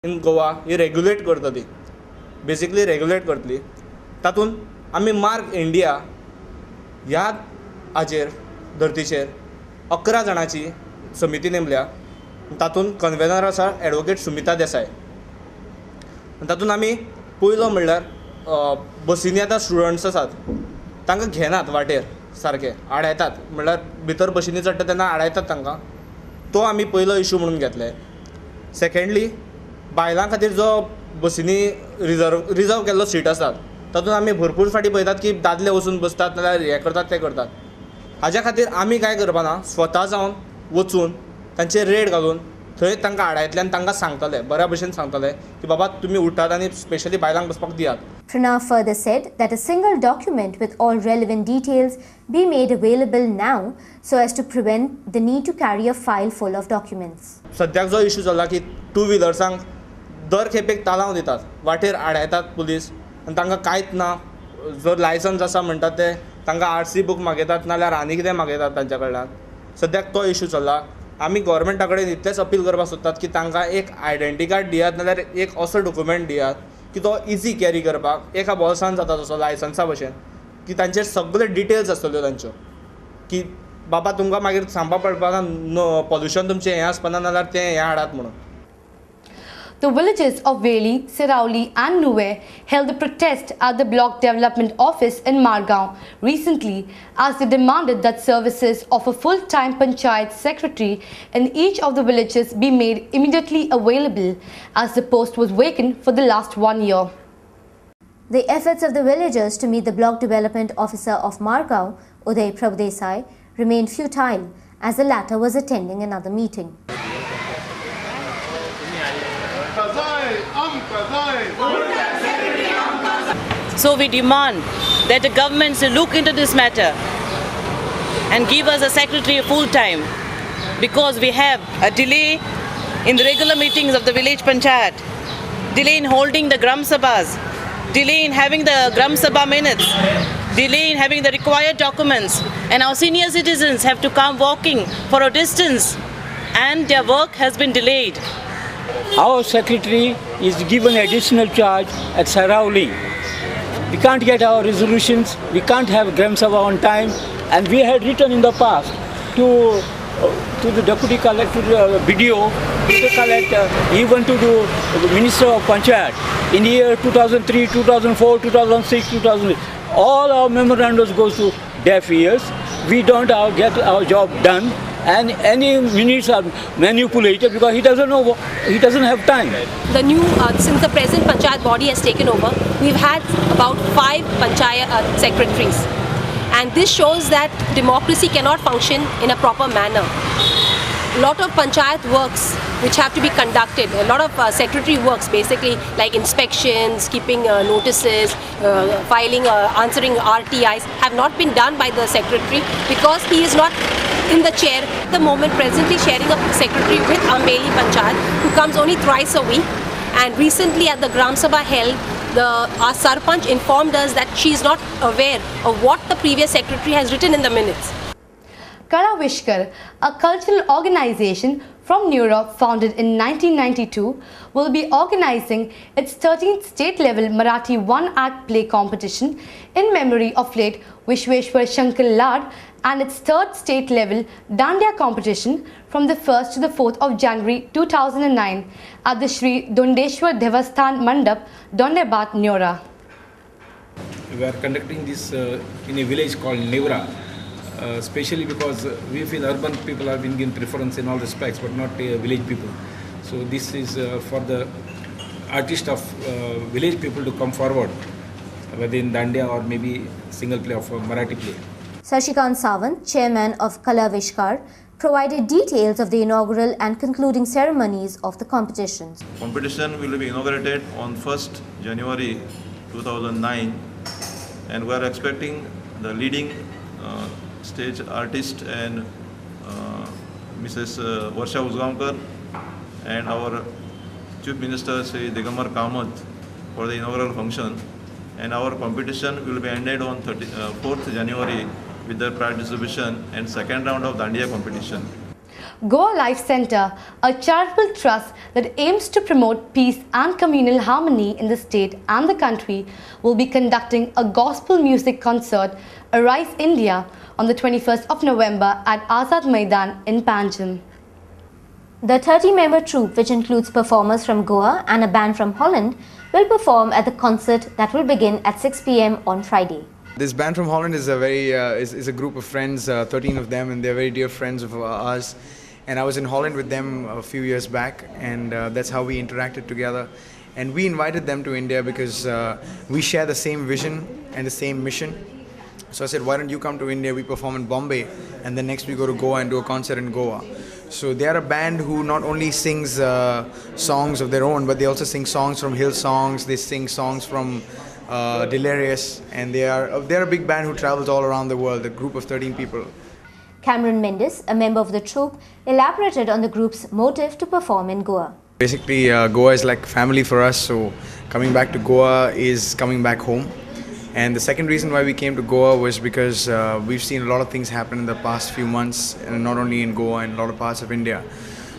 इन गोवा ही regulate करता ती basically regulate करतली. तातूंत आमी मार्क इंडिया ह्या हाचेर धर्तीचेर 11 जाणांची समिती नेमल्या. तातूंत कन्वेनर आसा एडवोकेट सुमिता देसाय. तातूंत आमी पयलो म्हणल्यार बसींनी आतां स्टुडंट्स आसात तांकां घेनात वाटेर सारके आडायतात. म्हणल्यार भितर बसींनी चडटा तेन्ना आडायतात तांकां. तो आमी पयलो इशू म्हणून घेतले. सेकेंडली बायलां खातीर जो बसींनी रिजर्व केल्लो सीट आसात तातूंत आमी भरपूर फाटी पळयतात की दादले वचून बसतात नाल्यार हें करतात तें करतात. हाज्या खातीर आमी काय करपाना, स्वता जावन वचून तांचेर रेड घालून थंय तांकां आडायतले आनी तांकां सांगतले, बऱ्या भशेन सांगतले की बाबा तुमी उठात आनी स्पेशली बायलांक बसपाक दियात. Pranav further said that a single document with all relevant details be made available now so as to prevent the need to carry a file full of documents. सद्याक जो इशू जाला की टू व्हिलर्सांक दर खेपेक तालांव दितात, वाटेर आडायतात पुलीस आनी तांकां कांयच ना. जर लायसन्स आसा म्हणटात ते तांकां RC बूक मागयतात नाल्यार आनी कितें मागयतात तांच्या कडल्यान. सद्याक तो इशू चल्ला. आमी गोवोरमेंटा कडेन इतलेंच अपील करपाक सोदतात की तांकां एक आयडेंटी कार्ड दियात नाल्यार एक असो डॉक्युमेंट दियात की तो इजी कॅरी करपाक एका बॉल्सान जाता तसो लायसन्सा भशेन, की तांचेर सगळे डिटेल्स आसतल्यो तांच्यो की बाबा तुमकां मागीर सांगपाक पडपाना पॉल्युशन तुमचें हें आसपाना नाल्यार तें हें हाडात म्हणून. The villages of Veli, Sirauli and Nuwe held a protest at the Block Development Office in Margao recently as they demanded that services of a full-time Panchayat Secretary in each of the villages be made immediately available as the post was vacant for the last 1 year. The efforts of the villagers to meet the Block Development Officer of Margao, Uday Prabhudesai, remained futile as the latter was attending another meeting. So we demand that the government should look into this matter and give us a secretary full time, because we have a delay in the regular meetings of the village panchayat, delay in holding the gram sabhas, delay in having the gram sabha minutes, delay in having the required documents, and our senior citizens have to come walking for a distance and their work has been delayed. Our secretary is given additional charge at Sarauli. We can't get our resolutions, we can't have Gram Sabha on time, and we had written in the past to the Deputy Collector, BDO, to the Collector, even to the Minister of Panchayat in the year 2003, 2004, 2006, 2008. All our memorandums goes to deaf ears. We don't get our job done, and any minutes are manipulated because he doesn't know, he doesn't have time. The new, since the present Panchayat body has taken over, we've had about 5 Panchayat secretaries. And this shows that democracy cannot function in a proper manner. A lot of Panchayat works which have to be conducted, a lot of secretary works basically like inspections, keeping notices, filing, answering RTIs have not been done by the secretary because he is not in the chair at the moment, presently sharing a secretary with Ambeli Panchayat, who comes only thrice a week. And recently at the Gram Sabha held, our Sarpanch informed us that she is not aware of what the previous secretary has written in the minutes. Kalavishkar, a cultural organization from Neura founded in 1992, will be organizing its 13th state-level Marathi one-act play competition in memory of late Vishweshwar Shankar Lad and its 3rd state-level Dandiya competition from the 1st to the 4th of January 2009 at the Shri Dondeshwar Devasthan Mandap, Dondebat, Neura. We are conducting this in a village called Neura. Especially because we feel urban people have been given preference in all respects, but not village people. So this is for the artists of village people to come forward, whether in Dandiya or maybe single play of Marathi play. Sashikant Sawant, chairman of Kalavishkar, provided details of the inaugural and concluding ceremonies of the competitions. Competition will be inaugurated on 1st January 2009, and we are expecting the leading stage artist and Mrs. Varsha Uzgamkar and our Chief Minister Sri Digambar Kamath for the inaugural function, and our competition will be ended on 4th January with the prize distribution and second round of Dandiya competition. Goa Life Centre, a charitable trust that aims to promote peace and communal harmony in the state and the country, will be conducting a gospel music concert, Arise India, on the 21st of November at Azad Maidan in Panjim. The 30-member troupe, which includes performers from Goa and a band from Holland, will perform at the concert that will begin at 6 p.m. on Friday. This band from Holland is a group of friends, 13 of them, and they're very dear friends of ours. And I was in Holland with them a few years back, and that's how we interacted together. And we invited them to India because we share the same vision and the same mission. So I said, why don't you come to India? We perform in Bombay, and then next we go to Goa and do a concert in Goa. So they are a band who not only sings songs of their own, but they also sing songs from Hillsongs. They sing songs from Delirious, and they're a big band who travels all around the world. A group of 13 people. Cameron Mendes, a member of the troupe, elaborated on the group's motive to perform in Goa. Basically, Goa is like family for us. So coming back to Goa is coming back home. And the second reason why we came to Goa was because we've seen a lot of things happen in the past few months, and not only in Goa, in a lot of parts of India.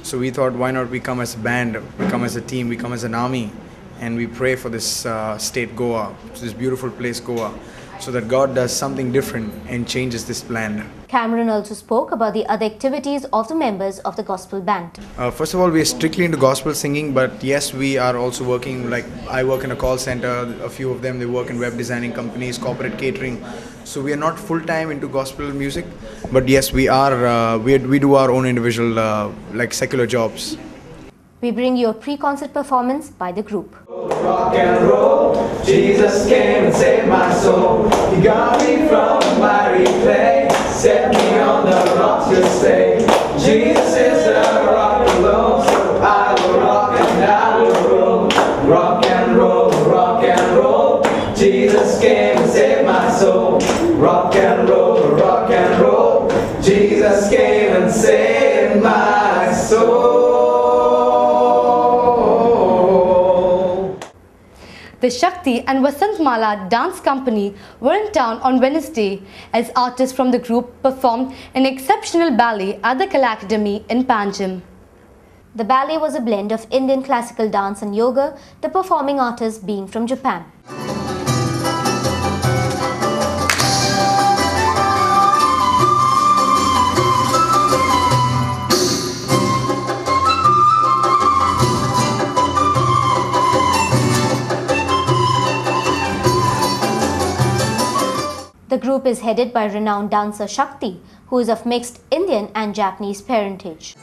So we thought, why not we come as a band, we come as a team, we come as an army, and we pray for this state Goa, this beautiful place Goa, so that God does something different and changes this land. Cameron also spoke about the other activities of the members of the gospel band. First of all, we are strictly into gospel singing, but yes, we are also working, like I work in a call center, a few of them, they work in web designing companies, corporate catering. So we are not full-time into gospel music, but yes, we are, we do our own individual, like secular jobs. We bring you a pre-concert performance by the group. Rock and roll, Jesus came and saved my soul. He got me from a miry clay, set me on the rocks to stay. Jesus is the rock alone, so I will rock and I will roll. Rock and roll, rock and roll, Jesus came and saved my soul. Rock and roll, Jesus came and saved my soul. The Shakti and Vasant Mala Dance Company were in town on Wednesday as artists from the group performed an exceptional ballet at the Kala Academy in Panjim. The ballet was a blend of Indian classical dance and yoga, the performing artists being from Japan. The group is headed by renowned dancer Shakti, who is of mixed Indian and Japanese parentage.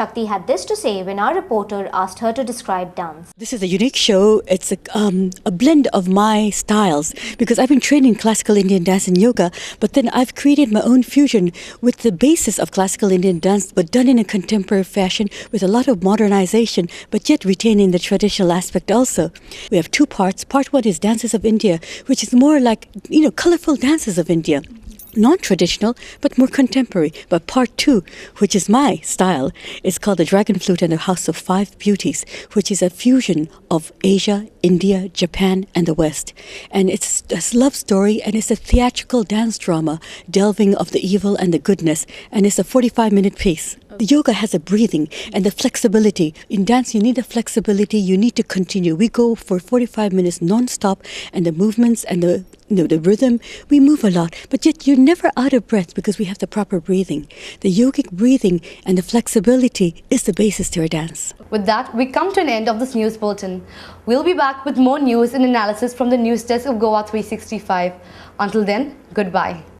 Shakti had this to say when our reporter asked her to describe dance. This is a unique show. It's a blend of my styles because I've been trained in classical Indian dance and yoga, but then I've created my own fusion with the basis of classical Indian dance, but done in a contemporary fashion with a lot of modernization, but yet retaining the traditional aspect also. We have two parts. Part one is Dances of India, which is more like, colorful dances of India. Non-traditional, but more contemporary. But part two, which is my style, is called The Dragon Flute and the House of Five Beauties, which is a fusion of Asia, India, Japan, and the West. And it's a love story, and it's a theatrical dance drama, delving of the evil and the goodness, and it's a 45-minute piece. The yoga has a breathing and the flexibility. In dance, you need a flexibility, you need to continue. We go for 45 minutes non-stop, and the movements and the rhythm, we move a lot, but yet you're never out of breath because we have the proper breathing. The yogic breathing and the flexibility is the basis to our dance. With that, we come to an end of this news bulletin. We'll be back with more news and analysis from the news desk of Goa 365. Until then, goodbye.